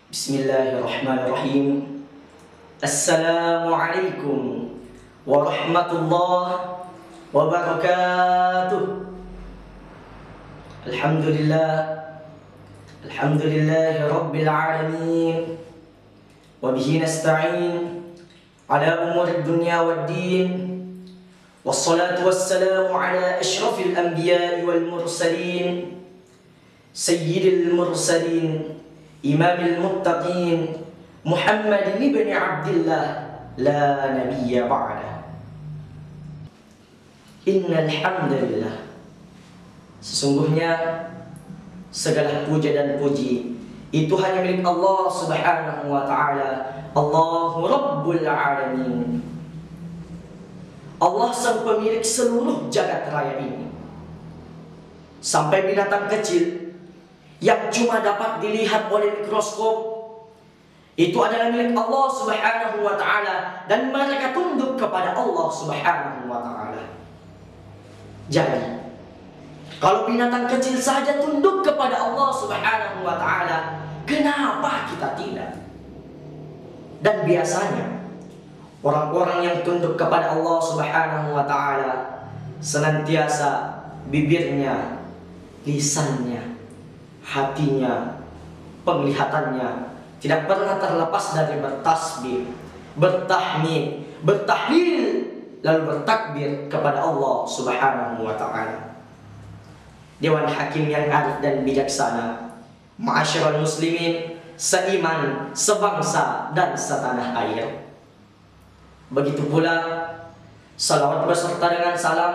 Bismillahirrahmanirrahim. Assalamualaikum warahmatullahi wabarakatuh. Alhamdulillahi rabbil alamin. Wa bihi nasta'in ala umuri dunya waddin. Wassalatu wassalamu ala asyrafil anbiya'i wal mursalin, sayyidil mursalin, imamil muttaqin, Muhammad ibn Abdillah, la nabiyya ba'dah. Innal hamdalillah, sesungguhnya segala puja dan puji itu hanya milik Allah Subhanahu wa ta'ala. Allahu Rabbul Alamin. Allah sang pemilik seluruh jagat raya ini. Sampai binatang kecil yang cuma dapat dilihat oleh mikroskop itu adalah milik Allah Subhanahu wa ta'ala, dan mereka tunduk kepada Allah Subhanahu wa ta'ala. Jadi kalau binatang kecil saja tunduk kepada Allah Subhanahu wa ta'ala, kenapa kita tidak? Dan biasanya orang-orang yang tunduk kepada Allah Subhanahu wa ta'ala senantiasa bibirnya, lisannya, hatinya, penglihatannya tidak pernah terlepas dari bertasbih, bertahmid, bertahlil, lalu bertakbir kepada Allah Subhanahu wa ta'ala. Dewan hakim yang arif dan bijaksana, ma'asyiral muslimin, seiman, sebangsa dan setanah air. Begitu pula salawat beserta dengan salam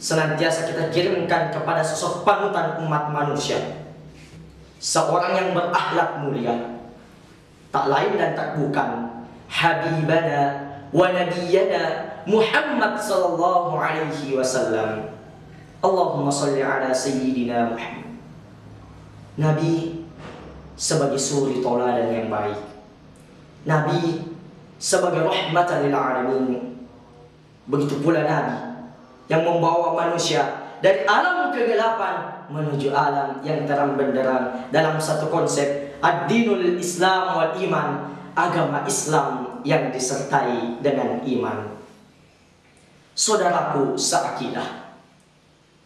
senantiasa kita kirimkan kepada sosok panutan umat manusia, seorang yang berakhlak mulia, tak lain dan tak bukan habibana wa nabiyyana Muhammad sallallahu alaihi wasallam. Allahumma salli ala sayyidina Muhammad. Nabi sebagai suri tauladan yang baik, Nabi sebagai rahmatan lil alamin. Begitu pula Nabi yang membawa manusia dari alam kegelapan menuju alam yang terang benderang dalam satu konsep ad-dinul Islam wal iman, agama Islam yang disertai dengan iman. Saudaraku seakidah,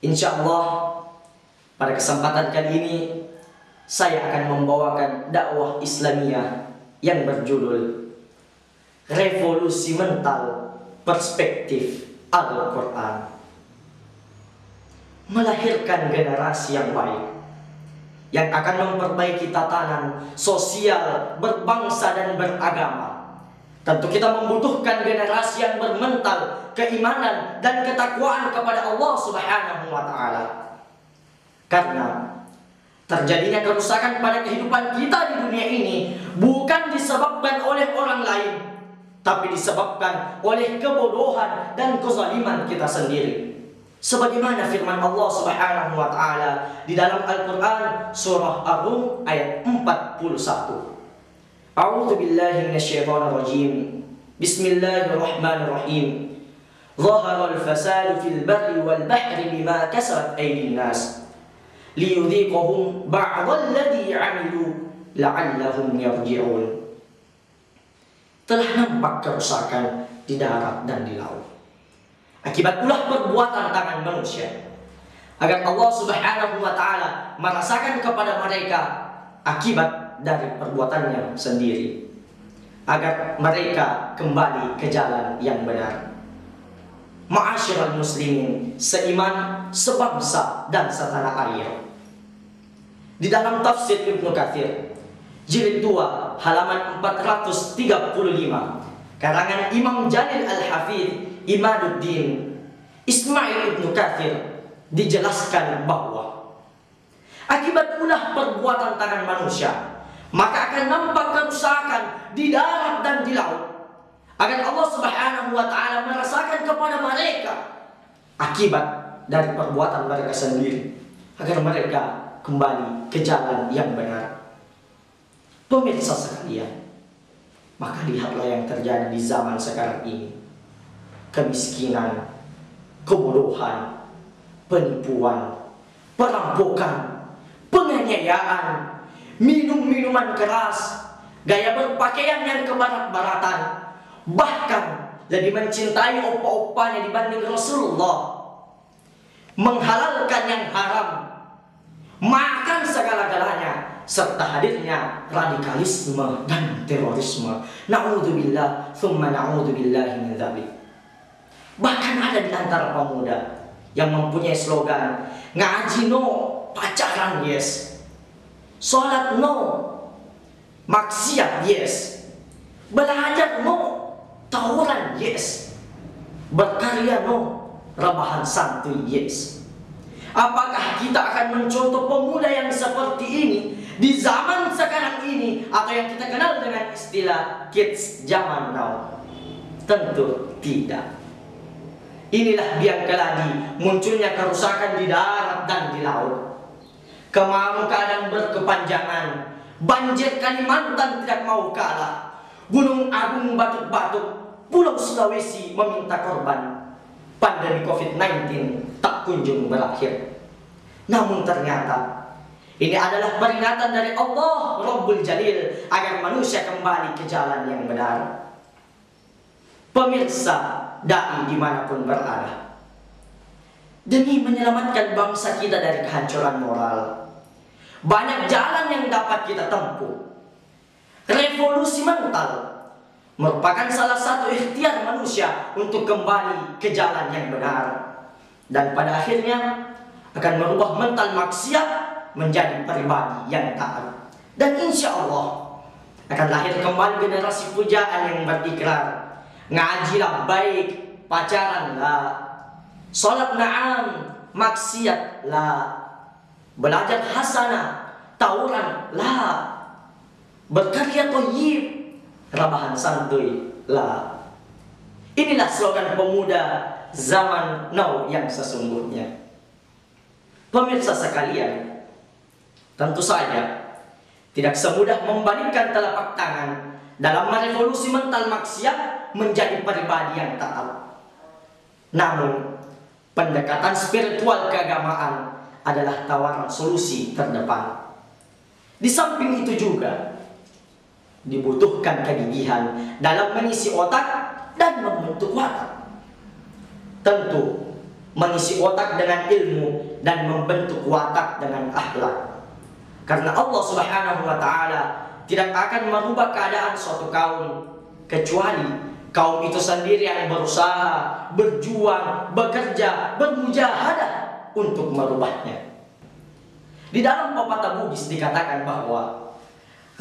insyaallah pada kesempatan kali ini saya akan membawakan dakwah Islamiyah yang berjudul Revolusi Mental Perspektif Al-Quran. Melahirkan generasi yang baik yang akan memperbaiki tatanan sosial, berbangsa dan beragama. Tentu kita membutuhkan generasi yang bermental keimanan dan ketakwaan kepada Allah Subhanahu wa ta'ala. Karena terjadinya kerusakan pada kehidupan kita di dunia ini bukan disebabkan oleh orang lain, tapi disebabkan oleh kebodohan dan kezaliman kita sendiri. Sebagaimana firman Allah Subhanahu wa ta'ala di dalam Al-Qur'an surah Ar-Rum ayat 41. A'udzu billahi minasyaitonir rajim. Bismillahirrahmanirrahim. Dhaharal fasadu fil barri wal bahri bima kasabat aydin nas liyudhiqahum ba'dal ladzi 'amilu la'allahum yarji'un. Telah nampak kerusakan di darat dan di laut akibat ulah perbuatan tangan manusia, agar Allah Subhanahu wa ta'ala merasakan kepada mereka akibat dari perbuatannya sendiri, agar mereka kembali ke jalan yang benar. Ma'asyiral muslimin, seiman, sebangsa dan setanah air. Di dalam tafsir Ibnu Katsir jilid 2 halaman 435 karangan Imam Jalil Al-Hafidh Imaduddin Ismail Ibnu Katsir dijelaskan bahwa akibat ulah perbuatan tangan manusia maka akan nampak kerusakan di darat dan di laut, agar Allah Subhanahu wa ta'ala merasakan kepada mereka akibat dari perbuatan mereka sendiri, agar mereka kembali ke jalan yang benar. Pemirsa sekalian, maka lihatlah yang terjadi di zaman sekarang ini. Kemiskinan, kebodohan, penipuan, perampokan, penganiayaan, minum minuman keras, gaya berpakaian yang kebarat-baratan, bahkan lebih mencintai opa-opanya dibanding Rasulullah, menghalalkan yang haram, makan segala-galanya, serta hadirnya radikalisme dan terorisme. Na'udzubillah, thumma na'udzubillahi min dzalik. Bahkan ada di antara pemuda yang mempunyai slogan, ngaji no, pacaran yes, sholat no, maksiat yes, belajar no, tawuran yes, berkarya no, rebahan santuy yes. Apakah kita akan mencontoh pemuda yang seperti ini di zaman sekarang ini, atau yang kita kenal dengan istilah kids zaman now? Tentu tidak. Inilah biang keladi munculnya kerusakan di darat dan di laut. Kemarau kadang berkepanjangan, banjir Kalimantan tidak mau kalah, Gunung Agung batuk-batuk, Pulau Sulawesi meminta korban. Pandemi COVID-19 tak kunjung berakhir. Namun ternyata ini adalah peringatan dari Allah Rabbul Jalil agar manusia kembali ke jalan yang benar. Pemirsa dai dimanapun berada, demi menyelamatkan bangsa kita dari kehancuran moral, banyak jalan yang dapat kita tempuh. Revolusi mental merupakan salah satu ikhtiar manusia untuk kembali ke jalan yang benar, dan pada akhirnya akan merubah mental maksiat menjadi pribadi yang taat. Dan insya Allah akan lahir kembali generasi pujaan yang berikrar, ngajilah baik, pacaran lah, sholat na'am, maksiat lah, belajar hasanah, tawuran lah, berkarya thayyib, rebahan santuy lah. Inilah slogan pemuda zaman now yang sesungguhnya. Pemirsa sekalian, tentu saja tidak semudah membalikkan telapak tangan dalam merevolusi mental maksiat menjadi pribadi yang taat. Namun, pendekatan spiritual keagamaan adalah tawaran solusi terdepan. Di samping itu juga dibutuhkan kegigihan dalam mengisi otak dan membentuk watak. Tentu, mengisi otak dengan ilmu dan membentuk watak dengan akhlak. Karena Allah Subhanahu wa Ta'ala tidak akan merubah keadaan suatu kaum kecuali kaum itu sendiri yang berusaha, berjuang, bekerja, bermujahadah untuk merubahnya. Di dalam pepatah Bugis dikatakan bahwa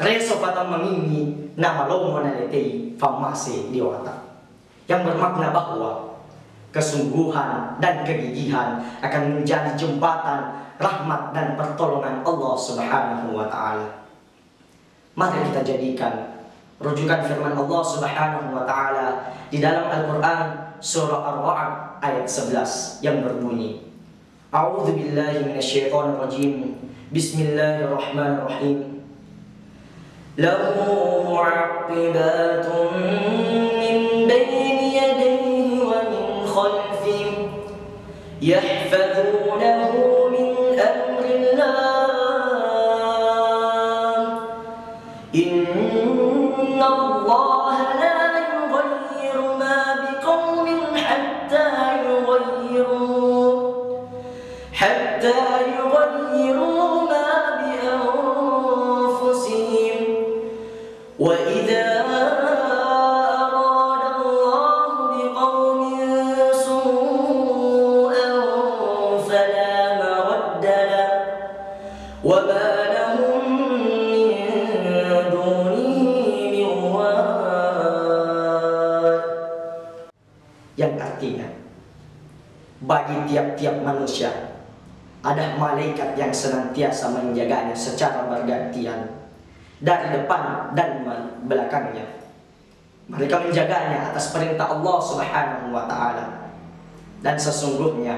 reso patang mengingi nama lomo naletei famase di watak, yang bermakna bahwa kesungguhan dan kegigihan akan menjadi jembatan rahmat dan pertolongan Allah Subhanahu wa Ta'ala. Mari kita jadikan rujukan firman Allah Subhanahu wa Ta'ala di dalam Al-Quran surah Ar-Ra'd ayat 11 yang berbunyi, A'udzu billahi minasyaitonir rajim. Bismillahirrahmanirrahim. Lahu mu'aqibatun min baini yadayhi wa min khalfihi yahfazunahu min amrillah. Inna Allah la yughayyiru ma biqaumin hatta yughayyiru ma bi anfusihim. Wa idza arada Allah biqaumin su'an fala maradda lahu wa ma lahum yang artinya bagi tiap-tiap manusia ada malaikat yang senantiasa menjaganya secara bergantian dari depan dan belakangnya. Mereka menjaganya atas perintah Allah Subhanahu wa Ta'ala. Dan sesungguhnya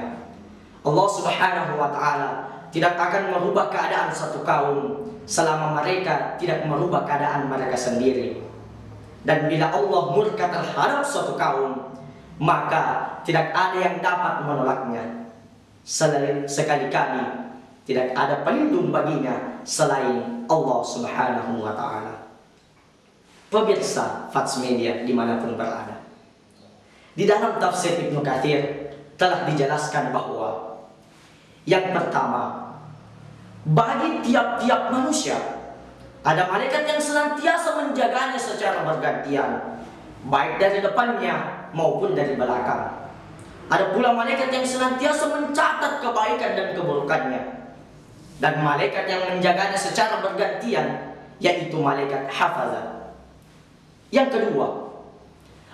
Allah Subhanahu wa Ta'ala tidak akan merubah keadaan satu kaum selama mereka tidak merubah keadaan mereka sendiri. Dan bila Allah murka terhadap suatu kaum, maka tidak ada yang dapat menolaknya. Sekali-kali tidak ada pelindung baginya selain Allah Subhanahu wa Ta'ala. Pemirsa Fats Media dimanapun berada, di dalam tafsir Ibnu Katsir telah dijelaskan bahwa yang pertama, bagi tiap-tiap manusia ada malaikat yang senantiasa menjaganya secara bergantian, baik dari depannya maupun dari belakang. Ada pula malaikat yang senantiasa mencatat kebaikan dan keburukannya, dan malaikat yang menjaganya secara bergantian, yaitu malaikat hafazah. Yang kedua,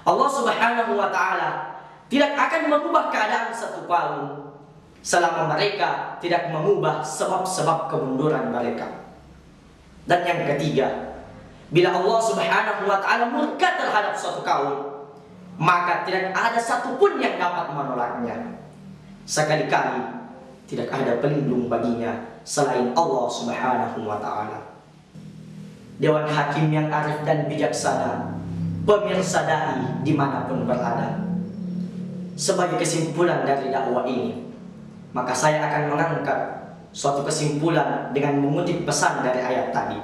Allah Subhanahu wa Ta'ala tidak akan mengubah keadaan satu kaum selama mereka tidak mengubah sebab-sebab kemunduran mereka. Dan yang ketiga, bila Allah Subhanahu wa Ta'ala murka terhadap suatu kaum, maka tidak ada satupun yang dapat menolaknya. Sekali-kali tidak ada pelindung baginya selain Allah Subhanahu wa Ta'ala. Dewan Hakim yang arif dan bijaksana, pemirsa dai dimanapun berada, sebagai kesimpulan dari dakwah ini, maka saya akan mengangkat suatu kesimpulan dengan mengutip pesan dari ayat tadi.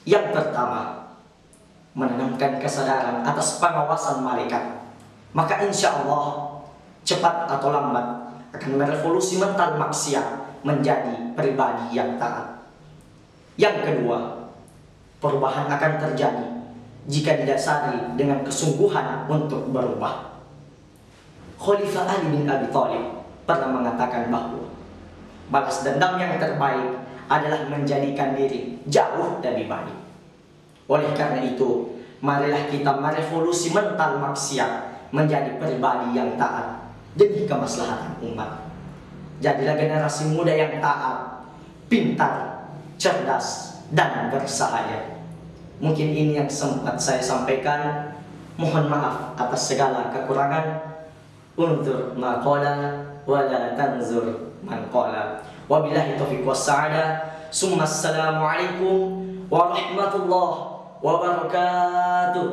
Yang pertama, menanamkan kesadaran atas pengawasan malaikat, maka insya Allah cepat atau lambat akan merevolusi mental maksiat menjadi pribadi yang taat. Yang kedua, perubahan akan terjadi jika didasari dengan kesungguhan untuk berubah. Khalifah Ali bin Abi Thalib pernah mengatakan bahwa balas dendam yang terbaik adalah menjadikan diri jauh dari baik. Oleh karena itu, marilah kita merevolusi mental maksiat menjadi pribadi yang taat demi kemaslahatan umat. Jadilah generasi muda yang taat, pintar, cerdas, dan bersahaya. Mungkin ini yang sempat saya sampaikan. Mohon maaf atas segala kekurangan. Unzur ma qala wa la tanzur man qala. Wabillahi taufiq wassa'adah. Summa assalamu alaikum warahmatullahi wabarakatuh.